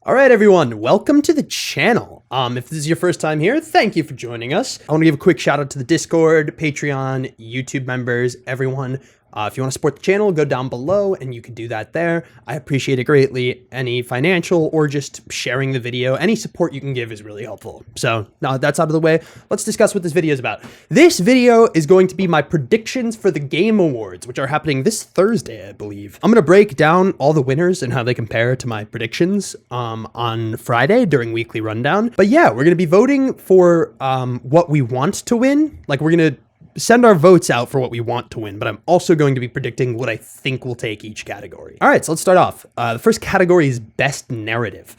All right, everyone, welcome to the channel. If this is your first time here, thank you for joining us. I want to give a quick shout out to the Discord, Patreon, YouTube members, everyone. If you want to support the channel, go down below and you can do that there. I appreciate it greatly. Any financial or just sharing the video, any support you can give is really helpful. So now that that's out of the way, let's discuss what this video is about. This video is going to be my predictions for the Game Awards, which are happening this Thursday, I believe. I'm going to break down all the winners and how they compare to my predictions on Friday during Weekly Rundown. But yeah, we're going to be voting for what we want to win. Like, we're going to send our votes out for what we want to win, but I'm also going to be predicting what I think will take each category. All right, so let's start off. The first category is Best Narrative.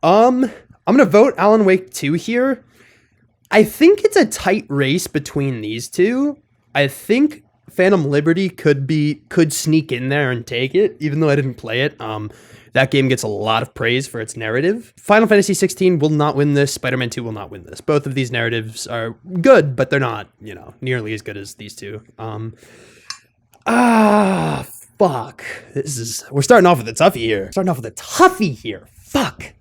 I'm going to vote Alan Wake 2 here. I think it's a tight race between these two. I think Phantom Liberty could sneak in there and take it, even though I didn't play it. That game gets a lot of praise for its narrative. Final Fantasy 16 will not win this. Spider-Man 2 will not win this. Both of these narratives are good, but they're not, nearly as good as these two. Fuck. We're starting off with a toughie here. Fuck.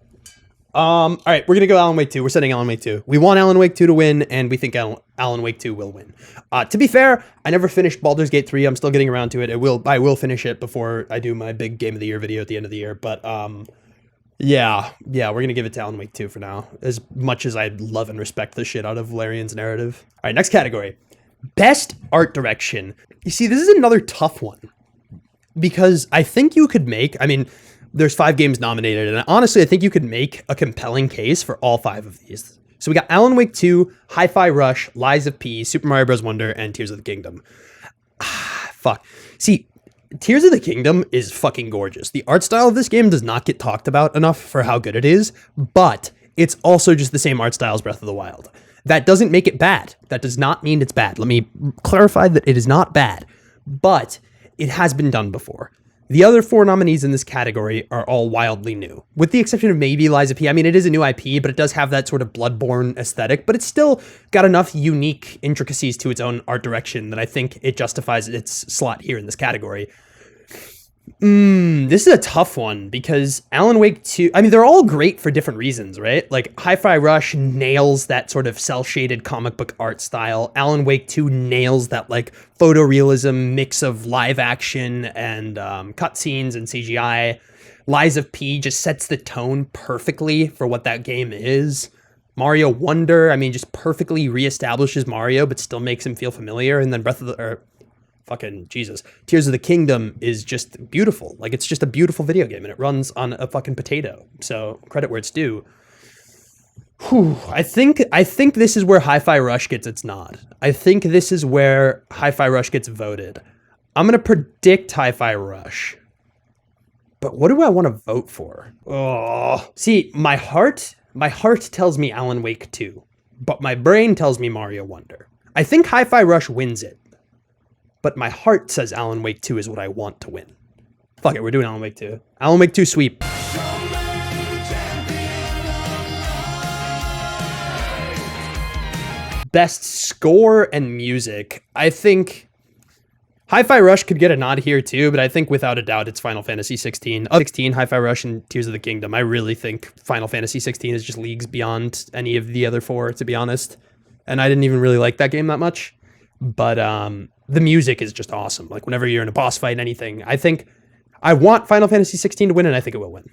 All right, we're gonna go Alan Wake 2. We're setting Alan Wake 2. We want Alan Wake 2 to win, and we think Alan Wake 2 will win. To be fair, I never finished Baldur's Gate 3. I'm still getting around to it. I will finish it before I do my big Game of the Year video at the end of the year. But yeah, we're gonna give it to Alan Wake 2 for now. As much as I love and respect the shit out of Larian's narrative. All right, next category, Best Art Direction. You see, this is another tough one because I think you could make. There's 5 games nominated, and honestly, I think you could make a compelling case for all 5 of these. So we got Alan Wake 2, Hi-Fi Rush, Lies of P, Super Mario Bros. Wonder, and Tears of the Kingdom. Fuck. See, Tears of the Kingdom is fucking gorgeous. The art style of this game does not get talked about enough for how good it is, but it's also just the same art style as Breath of the Wild. That doesn't make it bad. That does not mean it's bad. Let me clarify that it is not bad, but it has been done before. The other 4 nominees in this category are all wildly new, with the exception of maybe Lies of P. It is a new IP, but it does have that sort of Bloodborne aesthetic, but it's still got enough unique intricacies to its own art direction that I think it justifies its slot here in this category. This is a tough one because Alan Wake 2, they're all great for different reasons, right? Like, Hi-Fi Rush nails that sort of cel-shaded comic book art style. Alan Wake 2 nails that, like, photorealism mix of live action and cutscenes and CGI. Lies of P just sets the tone perfectly for what that game is. Mario Wonder, just perfectly reestablishes Mario, but still makes him feel familiar. And then Tears of the Kingdom is just beautiful. Like, it's just a beautiful video game, and it runs on a fucking potato. So credit where it's due. I think this is where Hi-Fi Rush gets its nod. I think this is where Hi-Fi Rush gets voted. I'm gonna predict Hi-Fi Rush. But what do I want to vote for? Oh, see, my heart tells me Alan Wake 2, but my brain tells me Mario Wonder. I think Hi-Fi Rush wins it, but my heart says Alan Wake 2 is what I want to win. Fuck it, we're doing Alan Wake 2. Alan Wake 2 sweep. Best Score and Music. I think Hi-Fi Rush could get a nod here too, but I think without a doubt it's Final Fantasy 16. Of 16, Hi-Fi Rush, and Tears of the Kingdom. I really think Final Fantasy 16 is just leagues beyond any of the other 4, to be honest. And I didn't even really like that game that much. But the music is just awesome. Like, whenever you're in a boss fight, anything. I want Final Fantasy 16 to win, and I think it will win.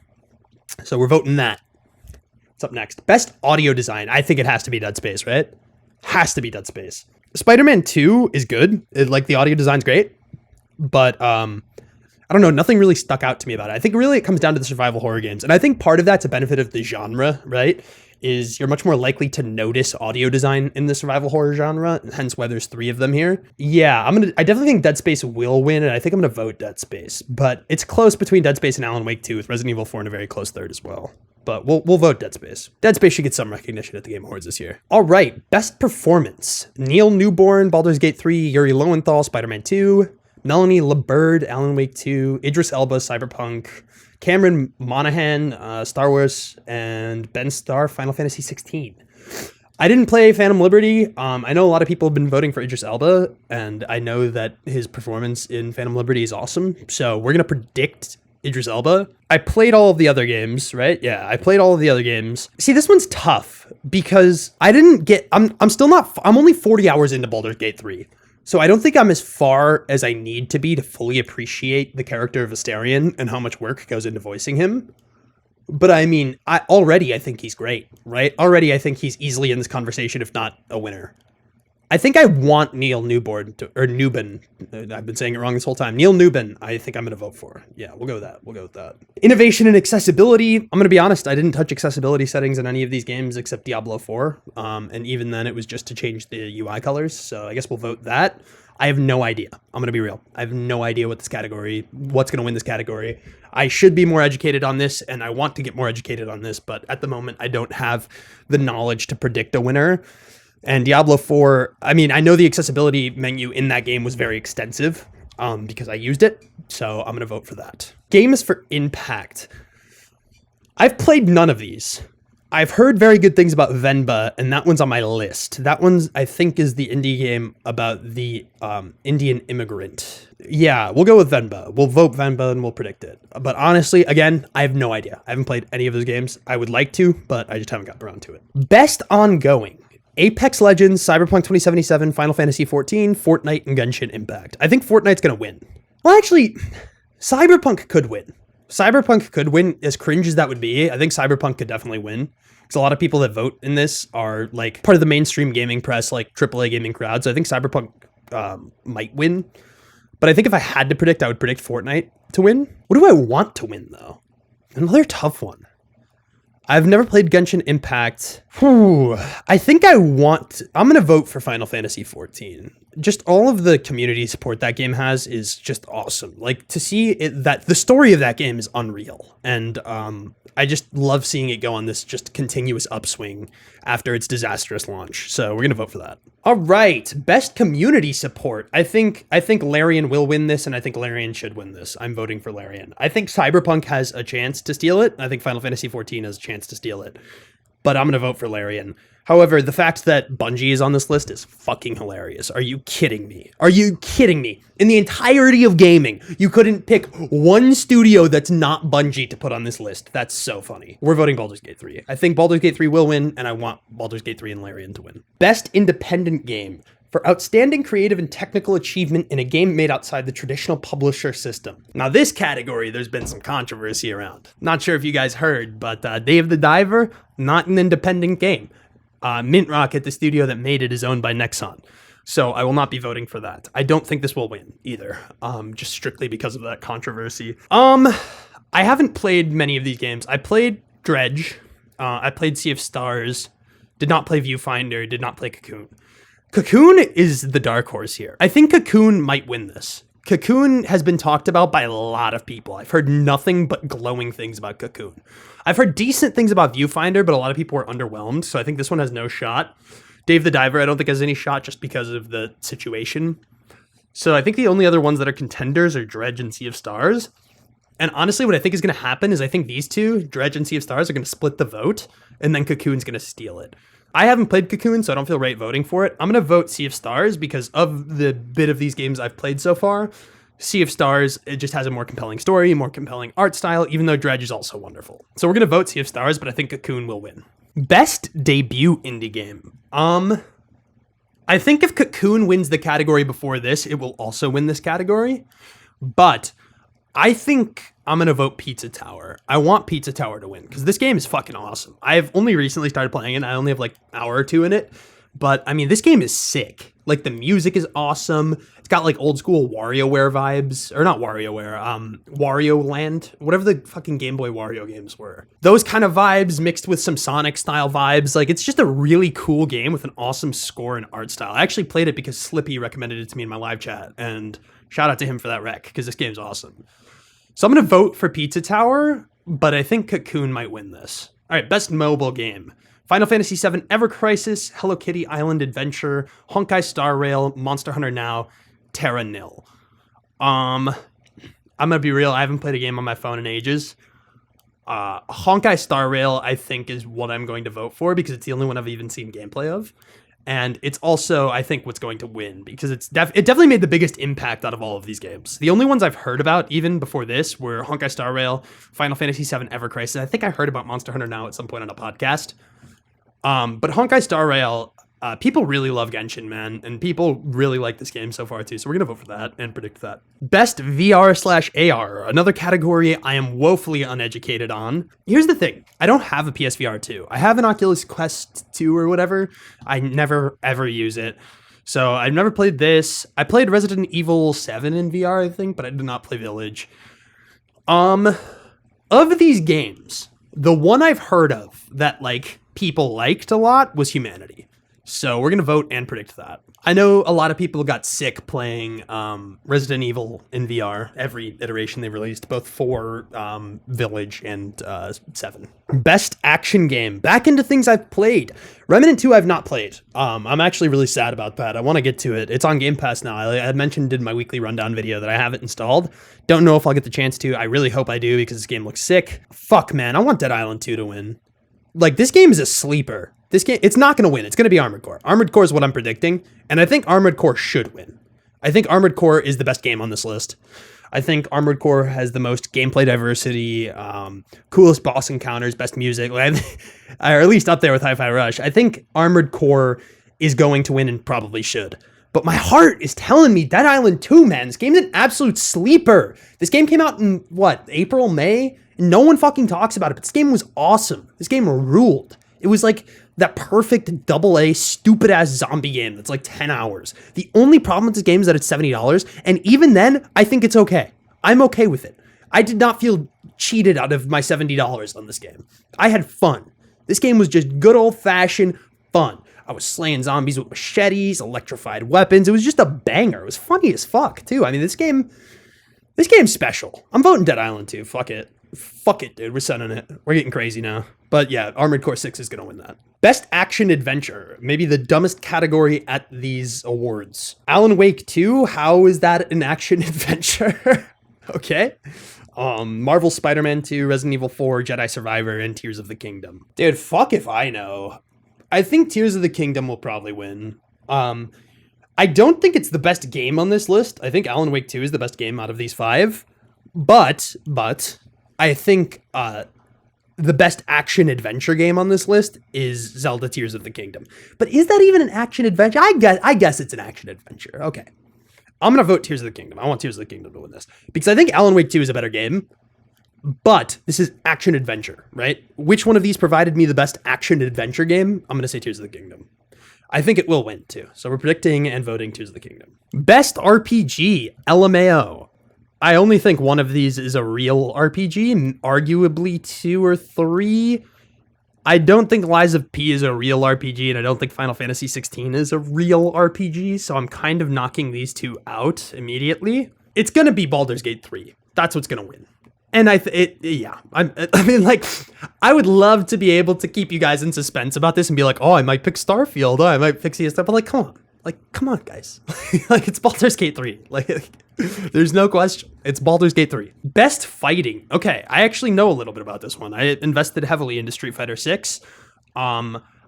So we're voting that. What's up next? Best Audio Design. I think it has to be Dead Space, right? Has to be Dead Space. Spider-Man 2 is good. The audio design's great. But, I don't know. Nothing really stuck out to me about it. I think really it comes down to the survival horror games. And I think part of that's a benefit of the genre, right? Is you're much more likely to notice audio design in the survival horror genre, hence why there's 3 of them here. Yeah, I definitely think Dead Space will win, and I think I'm gonna vote Dead Space. But it's close between Dead Space and Alan Wake 2, with Resident Evil 4 in a very close third as well. But we'll vote Dead Space. Dead Space should get some recognition at the Game Awards this year. All right, Best Performance. Neil Newborn, Baldur's Gate 3, Yuri Lowenthal, Spider-Man 2, Melanie LeBird, Alan Wake 2, Idris Elba, Cyberpunk, Cameron Monaghan, Star Wars, and Ben Starr, Final Fantasy 16. I didn't play Phantom Liberty. I know a lot of people have been voting for Idris Elba, and I know that his performance in Phantom Liberty is awesome. So we're going to predict Idris Elba. I played all of the other games, right? Yeah, I played all of the other games. See, this one's tough because I didn't get, I'm still not, I'm only 40 hours into Baldur's Gate 3. So I don't think I'm as far as I need to be to fully appreciate the character of Astarion and how much work goes into voicing him. But I mean, I think he's great, right? Already, I think he's easily in this conversation, if not a winner. I think I want Neil Newborn or Newbin. I've been saying it wrong this whole time. Neil Newbin, I think I'm going to vote for. Yeah, we'll go with that. We'll go with that. Innovation and accessibility. I'm going to be honest. I didn't touch accessibility settings in any of these games except Diablo 4. And even then, it was just to change the UI colors. So I guess we'll vote that. I have no idea. I'm going to be real. I have no idea what's going to win this category. I should be more educated on this, and I want to get more educated on this. But at the moment, I don't have the knowledge to predict a winner. And Diablo 4, I mean, I know the accessibility menu in that game was very extensive because I used it, so I'm going to vote for that. Games for impact. I've played none of these. I've heard very good things about Venba, and that one's on my list. That one's, I think, is the indie game about the Indian immigrant. Yeah, we'll go with Venba. We'll vote Venba and we'll predict it. But honestly, again, I have no idea. I haven't played any of those games. I would like to, but I just haven't gotten around to it. Best ongoing. Apex Legends, Cyberpunk 2077, Final Fantasy XIV, Fortnite, and Genshin Impact. I think Fortnite's going to win. Well, actually, Cyberpunk could win. Cyberpunk could win, as cringe as that would be. I think Cyberpunk could definitely win. Because a lot of people that vote in this are like part of the mainstream gaming press, like AAA gaming crowd. So I think Cyberpunk might win. But I think if I had to predict, I would predict Fortnite to win. What do I want to win, though? Another tough one. I've never played Genshin Impact. I think I'm going to vote for Final Fantasy XIV. Just all of the community support that game has is just awesome. Like, to see it, that the story of that game is unreal. And I just love seeing it go on this just continuous upswing after its disastrous launch. So we're going to vote for that. All right, best community support. I think Larian will win this, and I think Larian should win this. I'm voting for Larian. I think Cyberpunk has a chance to steal it. I think Final Fantasy XIV has a chance to steal it. But I'm going to vote for Larian. However, the fact that Bungie is on this list is fucking hilarious. Are you kidding me? Are you kidding me? In the entirety of gaming, you couldn't pick one studio that's not Bungie to put on this list. That's so funny. We're voting Baldur's Gate 3. I think Baldur's Gate 3 will win, and I want Baldur's Gate 3 and Larian to win. Best independent game. For outstanding creative and technical achievement in a game made outside the traditional publisher system. Now, this category, there's been some controversy around. Not sure if you guys heard, but Dave the Diver, not an independent game. Mint Rocket, the studio that made it, is owned by Nexon. So I will not be voting for that. I don't think this will win either, just strictly because of that controversy. I haven't played many of these games. I played Dredge. I played Sea of Stars. Did not play Viewfinder. Did not play Cocoon. Cocoon is the dark horse here. I think Cocoon might win this. Cocoon has been talked about by a lot of people. I've heard nothing but glowing things about Cocoon. I've heard decent things about Viewfinder, but a lot of people were underwhelmed, so I think this one has no shot. Dave the Diver, I don't think has any shot just because of the situation. So I think the only other ones that are contenders are Dredge and Sea of Stars. And honestly, what I think is going to happen is I think these two, Dredge and Sea of Stars, are going to split the vote, and then Cocoon's going to steal it. I haven't played Cocoon, so I don't feel right voting for it. I'm going to vote Sea of Stars because of the bit of these games I've played so far. Sea of Stars, it just has a more compelling story, more compelling art style, even though Dredge is also wonderful. So we're going to vote Sea of Stars, but I think Cocoon will win. Best debut indie game. I think if Cocoon wins the category before this, it will also win this category. But I think I'm going to vote Pizza Tower. I want Pizza Tower to win because this game is fucking awesome. I've only recently started playing it. I only have like an hour or two in it. But I mean, this game is sick. Like the music is awesome. It's got like old school WarioWare vibes. Or not WarioWare, Wario Land. Whatever the fucking Game Boy Wario games were. Those kind of vibes mixed with some Sonic style vibes. Like it's just a really cool game with an awesome score and art style. I actually played it because Slippy recommended it to me in my live chat. And shout out to him for that rec because this game's awesome. So I'm going to vote for Pizza Tower, but I think Cocoon might win this. All right, best mobile game. Final Fantasy VII Ever Crisis, Hello Kitty Island Adventure, Honkai Star Rail, Monster Hunter Now, Terra Nil. I'm going to be real, I haven't played a game on my phone in ages. Honkai Star Rail, I think, is what I'm going to vote for because it's the only one I've even seen gameplay of. And it's also, I think, what's going to win because it definitely made the biggest impact out of all of these games. The only ones I've heard about, even before this, were Honkai Star Rail, Final Fantasy VII Ever Crisis. I think I heard about Monster Hunter Now at some point on a podcast. But Honkai Star Rail, people really love Genshin, man, and people really like this game so far too. So we're gonna vote for that and predict that. Best VR/AR, another category I am woefully uneducated on. Here's the thing: I don't have a PSVR 2. I have an Oculus Quest 2 or whatever. I never ever use it, so I've never played this. I played Resident Evil 7 in VR, I think, but I did not play Village. Of these games, the one I've heard of that like people liked a lot was Humanity. So we're going to vote and predict that. I know a lot of people got sick playing Resident Evil in VR, every iteration they released, both for Village and 7. Best action game. Back into things I've played. Remnant 2 I've not played. I'm actually really sad about that. I want to get to it. It's on Game Pass now. I had mentioned in my weekly rundown video that I have it installed. Don't know if I'll get the chance to. I really hope I do because this game looks sick. Fuck, man. I want Dead Island 2 to win. Like, this game is a sleeper. This game, it's not going to win. It's going to be Armored Core. Armored Core is what I'm predicting, and I think Armored Core should win. I think Armored Core is the best game on this list. I think Armored Core has the most gameplay diversity, coolest boss encounters, best music, or at least up there with Hi-Fi Rush. I think Armored Core is going to win and probably should. But my heart is telling me Dead Island 2, man. This game's an absolute sleeper. This game came out in, what, April, May? And no one fucking talks about it, but this game was awesome. This game ruled. It was like that perfect AA stupid-ass zombie game that's like 10 hours. The only problem with this game is that it's $70, and even then, I think it's okay. I'm okay with it. I did not feel cheated out of my $70 on this game. I had fun. This game was just good old-fashioned fun. I was slaying zombies with machetes, electrified weapons. It was just a banger. It was funny as fuck, too. I mean, this game's special. I'm voting Dead Island 2. Fuck it. Fuck it, dude. We're sending it. We're getting crazy now. But yeah, Armored Core 6 is going to win that. Best Action Adventure. Maybe the dumbest category at these awards. Alan Wake 2. How is that an action adventure? Okay. Marvel Spider-Man 2, Resident Evil 4, Jedi Survivor, and Tears of the Kingdom. Dude, fuck if I know. I think Tears of the Kingdom will probably win. I don't think it's the best game on this list. I think Alan Wake 2 is the best game out of these 5. But I think the best action-adventure game on this list is Zelda Tears of the Kingdom. But is that even an action-adventure? I guess it's an action-adventure. Okay. I'm going to vote Tears of the Kingdom. I want Tears of the Kingdom to win this. Because I think Alan Wake 2 is a better game. But this is action-adventure, right? Which one of these provided me the best action-adventure game? I'm going to say Tears of the Kingdom. I think it will win, too. So we're predicting and voting Tears of the Kingdom. Best RPG, LMAO. I only think one of these is a real RPG, and arguably 2 or 3. I don't think Lies of P is a real RPG, and I don't think Final Fantasy 16 is a real RPG, so I'm kind of knocking these two out immediately. It's going to be Baldur's Gate 3. That's what's going to win. And I mean, like, I would love to be able to keep you guys in suspense about this and be like, oh, I might pick Starfield, oh, I might pick CS, but like, come on, guys. Like, it's Baldur's Gate 3. Like, there's no question. It's Baldur's Gate 3. Best fighting. Okay, I actually know a little bit about this one. I invested heavily into Street Fighter 6.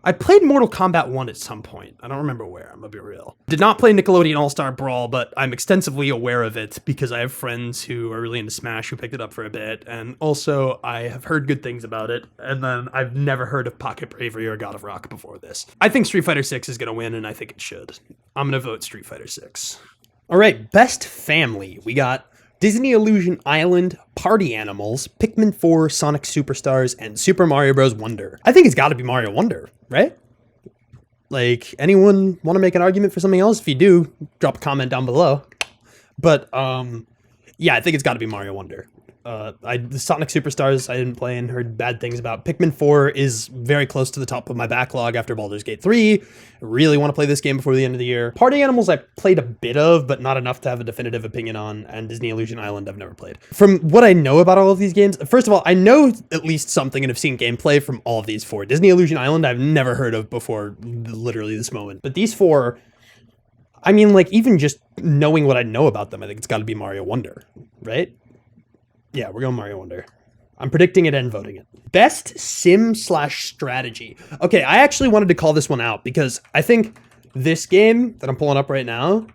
I played Mortal Kombat 1 at some point. I don't remember where, I'm gonna be real. Did not play Nickelodeon All-Star Brawl, but I'm extensively aware of it because I have friends who are really into Smash who picked it up for a bit, and also I have heard good things about it, and then I've never heard of Pocket Bravery or God of Rock before this. I think Street Fighter 6 is gonna win, and I think it should. I'm gonna vote Street Fighter 6. All right, best family. We got Disney Illusion Island, Party Animals, Pikmin 4, Sonic Superstars, and Super Mario Bros. Wonder. I think it's got to be Mario Wonder, right? Like, anyone want to make an argument for something else? If you do, drop a comment down below. But, yeah, I think it's got to be Mario Wonder. The Sonic Superstars I didn't play and heard bad things about. Pikmin 4 is very close to the top of my backlog after Baldur's Gate 3. I really want to play this game before the end of the year. Party Animals I played a bit of, but not enough to have a definitive opinion on, and Disney Illusion Island I've never played. From what I know about all of these games, first of all, I know at least something and have seen gameplay from all of these 4. Disney Illusion Island I've never heard of before literally this moment. But these 4, I mean, like, even just knowing what I know about them, I think it's got to be Mario Wonder, right? Yeah, we're going Mario Wonder. I'm predicting it and voting it. Best sim/strategy. Okay, I actually wanted to call this one out because I think This game that I'm pulling up right now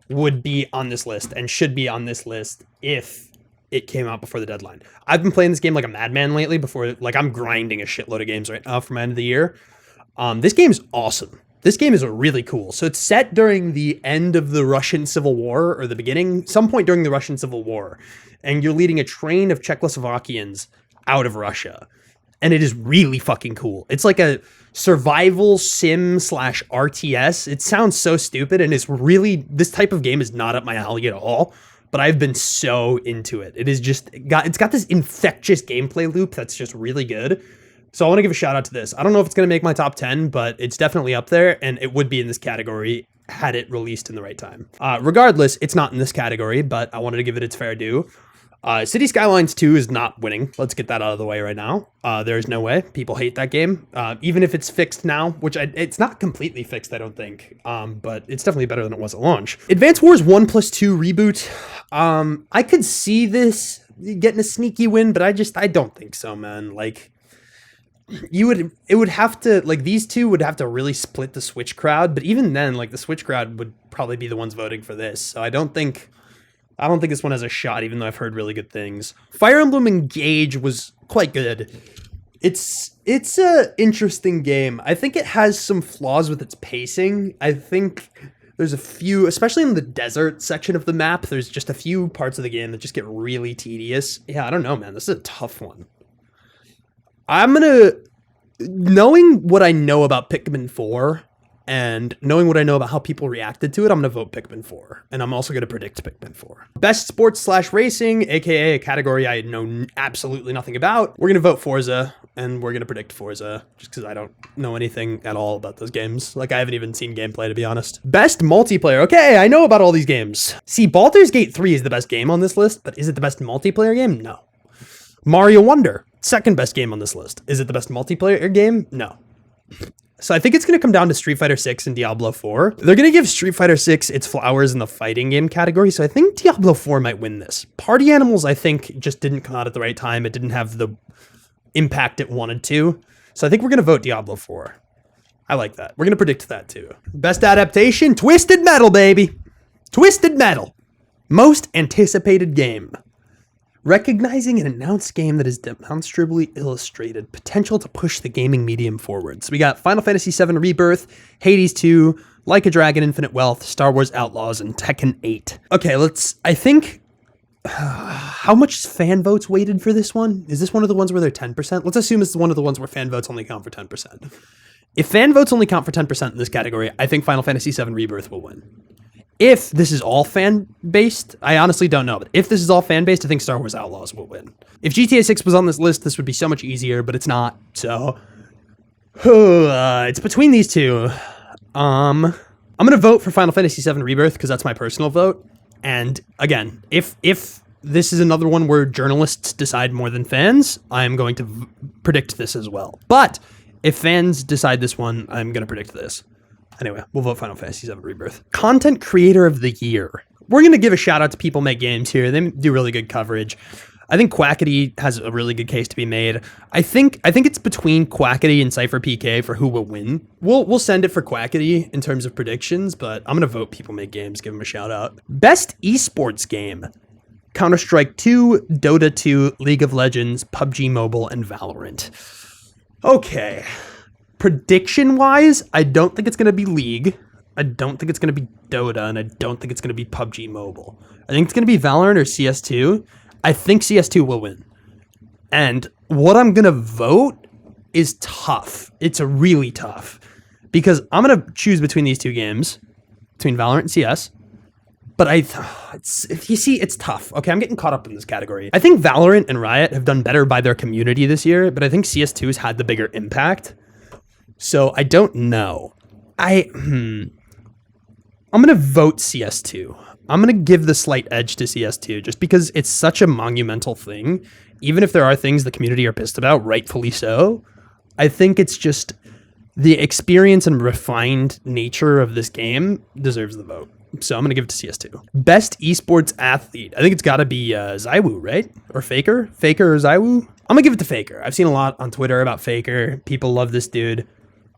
would be on this list and should be on this list if it came out before the deadline. I've been playing this game like a madman lately I'm grinding a shitload of games right now for my end of the year. This game's awesome. This game is really cool. So it's set during the end of the Russian Civil War, or the beginning, some point during the Russian Civil War. And you're leading a train of Czechoslovakians out of Russia. And it is really fucking cool. It's like a survival sim / RTS. It sounds so stupid, and this type of game is not up my alley at all. But I've been so into it. It's got this infectious gameplay loop that's just really good. So I want to give a shout out to this. I don't know if it's going to make my top 10, but it's definitely up there, and it would be in this category had it released in the right time. Regardless, it's not in this category, but I wanted to give it its fair due. City Skylines 2 is not winning. Let's get that out of the way right now. There's no way. People hate that game. Even if it's fixed now, it's not completely fixed, I don't think. But it's definitely better than it was at launch. Advance Wars 1+2 reboot. I could see this getting a sneaky win, but I don't think so, man. Like, it would have to, like, these two would have to really split the Switch crowd, but even then, like, the Switch crowd would probably be the ones voting for this. So I don't think this one has a shot, even though I've heard really good things. Fire Emblem Engage was quite good. It's a interesting game. I think it has some flaws with its pacing. I think there's a few, especially in the desert section of the map, there's just a few parts of the game that just get really tedious. Yeah, I don't know, man. This is a tough one. Knowing what I know about Pikmin 4, and knowing what I know about how people reacted to it, I'm going to vote Pikmin 4. And I'm also going to predict Pikmin 4. Best sports / racing, aka a category I know absolutely nothing about. We're going to vote Forza, and we're going to predict Forza, just because I don't know anything at all about those games. Like, I haven't even seen gameplay, to be honest. Best multiplayer. Okay, I know about all these games. See, Baldur's Gate 3 is the best game on this list, but is it the best multiplayer game? No. Mario Wonder, second best game on this list. Is it the best multiplayer game? No. So I think it's going to come down to Street Fighter 6 and Diablo 4. They're going to give Street Fighter 6 its flowers in the fighting game category, so I think Diablo 4 might win this. Party Animals, I think, just didn't come out at the right time. It didn't have the impact it wanted to. So I think we're going to vote Diablo 4. I like that. We're going to predict that too. Best adaptation, Twisted Metal, baby. Twisted Metal. Most anticipated game. Recognizing an announced game that is demonstrably illustrated, potential to push the gaming medium forward. So we got Final Fantasy VII Rebirth, Hades 2, Like a Dragon Infinite Wealth, Star Wars Outlaws, and Tekken 8. Okay, how much fan votes weighted for this one? Is this one of the ones where they're 10%? Let's assume it's one of the ones where fan votes only count for 10%. If fan votes only count for 10% in this category, I think Final Fantasy VII Rebirth will win. If this is all fan-based, I honestly don't know. But if this is all fan-based, I think Star Wars Outlaws will win. If GTA 6 was on this list, this would be so much easier, but it's not. So, it's between these two. I'm going to vote for Final Fantasy VII Rebirth because that's my personal vote. And again, if this is another one where journalists decide more than fans, I'm going to predict this as well. But if fans decide this one, I'm going to predict this. Anyway, we'll vote Final Fantasy VII Rebirth. Content Creator of the Year. We're going to give a shout out to People Make Games here. They do really good coverage. I think Quackity has a really good case to be made. I think it's between Quackity and Cypher PK for who will win. We'll send it for Quackity in terms of predictions, but I'm going to vote People Make Games, give them a shout out. Best esports game. Counter-Strike 2, Dota 2, League of Legends, PUBG Mobile, and Valorant. Okay. Prediction-wise, I don't think it's going to be League. I don't think it's going to be Dota, and I don't think it's going to be PUBG Mobile. I think it's going to be Valorant or CS2. I think CS2 will win. And what I'm going to vote is tough. It's really tough. Because I'm going to choose between these two games, between Valorant and CS. But it's tough. Okay, I'm getting caught up in this category. I think Valorant and Riot have done better by their community this year, but I think CS2 has had the bigger impact. So I don't know. I'm going to vote CS2. I'm going to give the slight edge to CS2 just because it's such a monumental thing. Even if there are things the community are pissed about, rightfully so, I think it's just the experience and refined nature of this game deserves the vote. So I'm going to give it to CS2. Best esports athlete. I think it's got to be Zywoo, right? Or Faker? Faker or Zywoo? I'm going to give it to Faker. I've seen a lot on Twitter about Faker. People love this dude.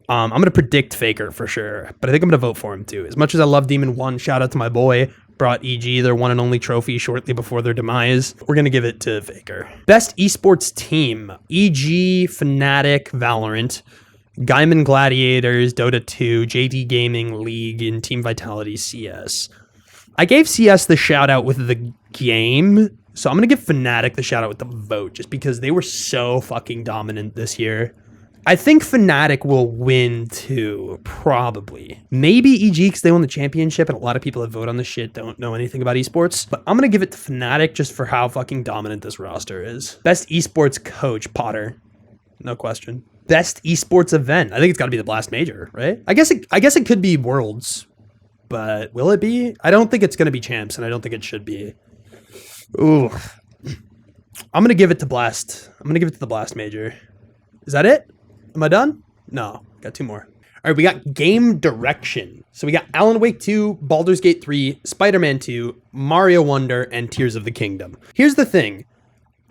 I'm going to predict Faker for sure, but I think I'm going to vote for him too. As much as I love Demon 1, shout out to my boy, brought EG their one and only trophy shortly before their demise. We're going to give it to Faker. Best esports team, EG, Fnatic, Valorant, Gaiman Gladiators, Dota 2, JD Gaming, League, and Team Vitality, CS. I gave CS the shout out with the game, so I'm going to give Fnatic the shout out with the vote, just because they were so fucking dominant this year. I think Fnatic will win too, probably. Maybe EG because they won the championship, and a lot of people that vote on this shit don't know anything about esports. But I'm going to give it to Fnatic just for how fucking dominant this roster is. Best esports coach, Potter. No question. Best esports event. I think it's got to be the Blast Major, right? I guess it could be Worlds, but will it be? I don't think it's going to be Champs, and I don't think it should be. Ooh. I'm going to give it to Blast. I'm going to give it to the Blast Major. Is that it? Am I done? No, got two more. All right, we got game direction. So we got Alan Wake 2, Baldur's Gate 3, Spider-Man 2, Mario Wonder, and Tears of the Kingdom. Here's the thing.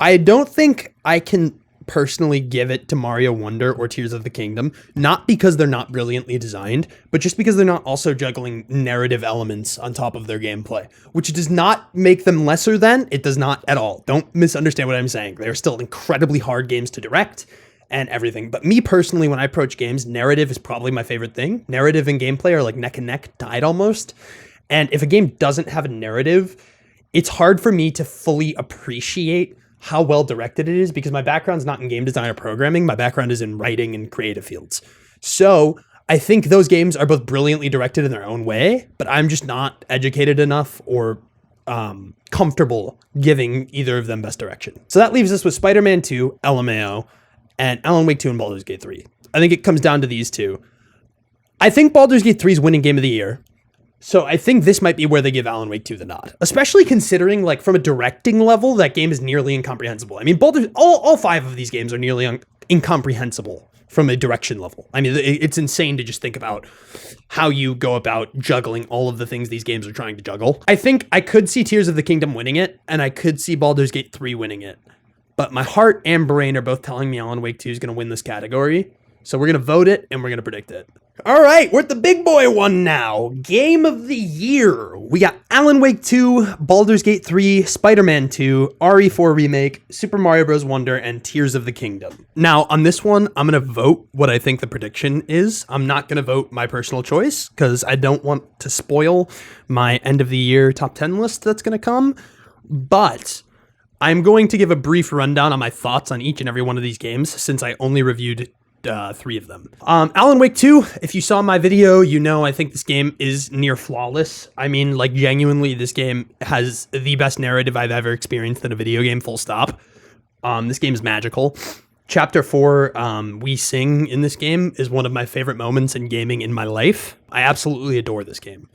I don't think I can personally give it to Mario Wonder or Tears of the Kingdom, not because they're not brilliantly designed, but just because they're not also juggling narrative elements on top of their gameplay, which does not make them lesser than. It does not at all. Don't misunderstand what I'm saying. They're still incredibly hard games to direct and everything. But me personally, when I approach games, narrative is probably my favorite thing. Narrative and gameplay are like neck and neck, tied almost. And if a game doesn't have a narrative, it's hard for me to fully appreciate how well directed it is, because my background's not in game design or programming. My background is in writing and creative fields. So I think those games are both brilliantly directed in their own way, but I'm just not educated enough or comfortable giving either of them best direction. So that leaves us with Spider-Man 2, LMAO, and Alan Wake 2 and Baldur's Gate 3. I think it comes down to these two. I think Baldur's Gate 3 is winning Game of the Year. So I think this might be where they give Alan Wake 2 the nod. Especially considering, like, from a directing level, that game is nearly incomprehensible. I mean, all five of these games are nearly incomprehensible from a direction level. I mean, it's insane to just think about how you go about juggling all of the things these games are trying to juggle. I think I could see Tears of the Kingdom winning it, and I could see Baldur's Gate 3 winning it. But my heart and brain are both telling me Alan Wake 2 is going to win this category. So we're going to vote it, and we're going to predict it. All right, we're at the big boy one now. Game of the Year. We got Alan Wake 2, Baldur's Gate 3, Spider-Man 2, RE4 Remake, Super Mario Bros. Wonder, and Tears of the Kingdom. Now, on this one, I'm going to vote what I think the prediction is. I'm not going to vote my personal choice, because I don't want to spoil my end of the year top 10 list that's going to come. But I'm going to give a brief rundown on my thoughts on each and every one of these games, since I only reviewed 3 of them. Alan Wake 2, if you saw my video, you know I think this game is near flawless. I mean, like, genuinely, this game has the best narrative I've ever experienced in a video game, full stop. This game is magical. Chapter 4, We Sing in this game is one of my favorite moments in gaming in my life. I absolutely adore this game.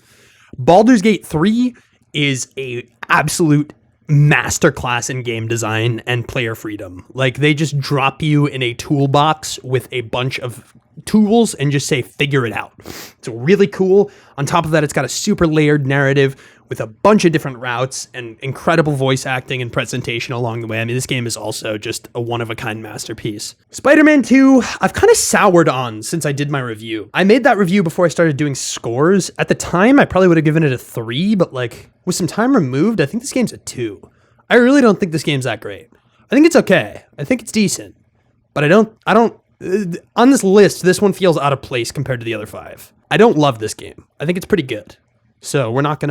Baldur's Gate 3 is a absolute masterclass in game design and player freedom. Like, they just drop you in a toolbox with a bunch of tools and just say, figure it out. It's really cool. On top of that, it's got a super layered narrative with a bunch of different routes and incredible voice acting and presentation along the way. I mean, this game is also just a one-of-a-kind masterpiece. Spider-Man 2, I've kind of soured on since I did my review. I made that review before I started doing scores. At the time, I probably would have given it a 3, but like, with some time removed, I think this game's a 2. I really don't think this game's that great. I think it's okay. I think it's decent. But I don't, on this list, this one feels out of place compared to the other 5. I don't love this game. I think it's pretty good. So we're not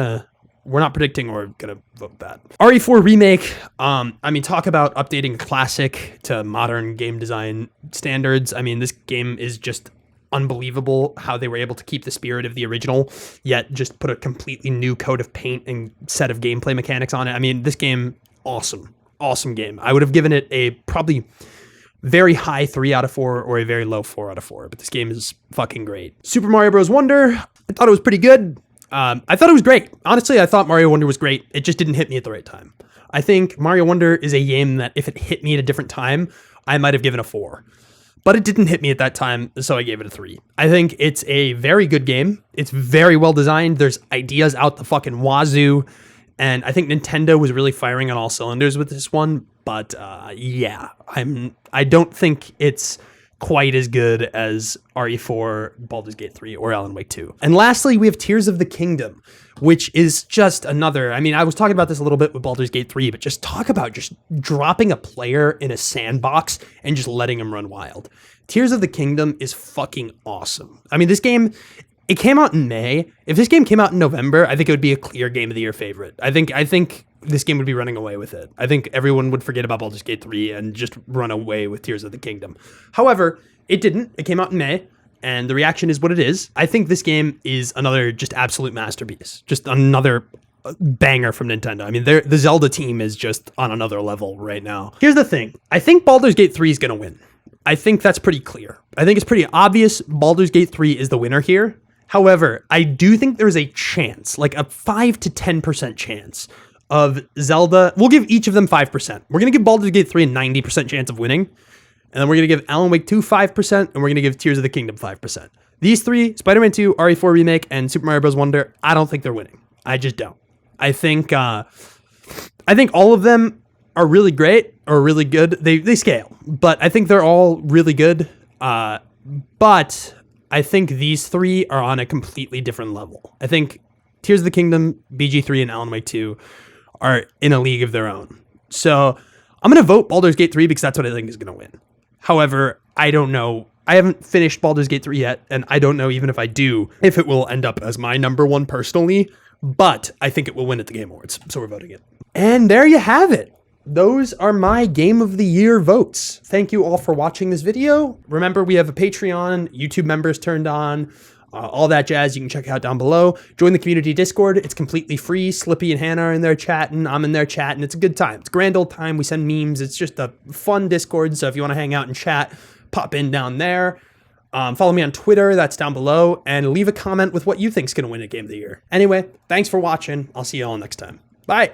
predicting or gonna vote that. RE4 Remake, I mean, talk about updating a classic to modern game design standards. I mean, this game is just unbelievable how they were able to keep the spirit of the original, yet just put a completely new coat of paint and set of gameplay mechanics on it. I mean, this game, awesome game. I would have given it a probably very high 3 out of 4 or a very low 4 out of 4, but this game is fucking great. Super Mario Bros. Wonder, I thought it was pretty good. I thought it was great. Honestly, I thought Mario Wonder was great. It just didn't hit me at the right time. I think Mario Wonder is a game that if it hit me at a different time, I might have given a 4. But it didn't hit me at that time, so I gave it a 3. I think it's a very good game. It's very well designed. There's ideas out the fucking wazoo. And I think Nintendo was really firing on all cylinders with this one. But yeah, I don't think it's quite as good as RE4, Baldur's Gate 3, or Alan Wake 2. And lastly, we have Tears of the Kingdom, which is just another, I mean, I was talking about this a little bit with Baldur's Gate 3, but just talk about just dropping a player in a sandbox and just letting him run wild. Tears of the Kingdom is fucking awesome. I mean, this game, it came out in May. If this game came out in November, I think it would be a clear Game of the Year favorite. I think this game would be running away with it. I think everyone would forget about Baldur's Gate 3 and just run away with Tears of the Kingdom. However, it didn't. It came out in May, and the reaction is what it is. I think this game is another just absolute masterpiece. Just another banger from Nintendo. I mean, the Zelda team is just on another level right now. Here's the thing. I think Baldur's Gate 3 is going to win. I think that's pretty clear. I think it's pretty obvious Baldur's Gate 3 is the winner here. However, I do think there's a chance, like a 5 to 10% chance of Zelda. We'll give each of them 5%. We're going to give Baldur's Gate 3 a 90% chance of winning. And then we're going to give Alan Wake 2 5%. And we're going to give Tears of the Kingdom 5%. These three, Spider-Man 2, RE4 Remake, and Super Mario Bros. Wonder, I don't think they're winning. I just don't. I think all of them are really great or really good. They scale. But I think they're all really good. But I think these three are on a completely different level. I think Tears of the Kingdom, BG3, and Alan Wake 2 are in a league of their own. So I'm going to vote Baldur's Gate 3 because that's what I think is going to win. However, I don't know. I haven't finished Baldur's Gate 3 yet, and I don't know even if I do, if it will end up as my number one personally, but I think it will win at the Game Awards, so we're voting it. And there you have it. Those are my Game of the Year votes. Thank you all for watching this video. Remember, we have a Patreon, YouTube members turned on, all that jazz you can check out down below. Join the community Discord. It's completely free. Slippy and Hannah are in there chatting. I'm in there chatting. It's a good time. It's a grand old time. We send memes. It's just a fun Discord. So if you want to hang out and chat, pop in down there. Follow me on Twitter. That's down below. And leave a comment with what you think is going to win a Game of the Year. Anyway, thanks for watching. I'll see you all next time. Bye.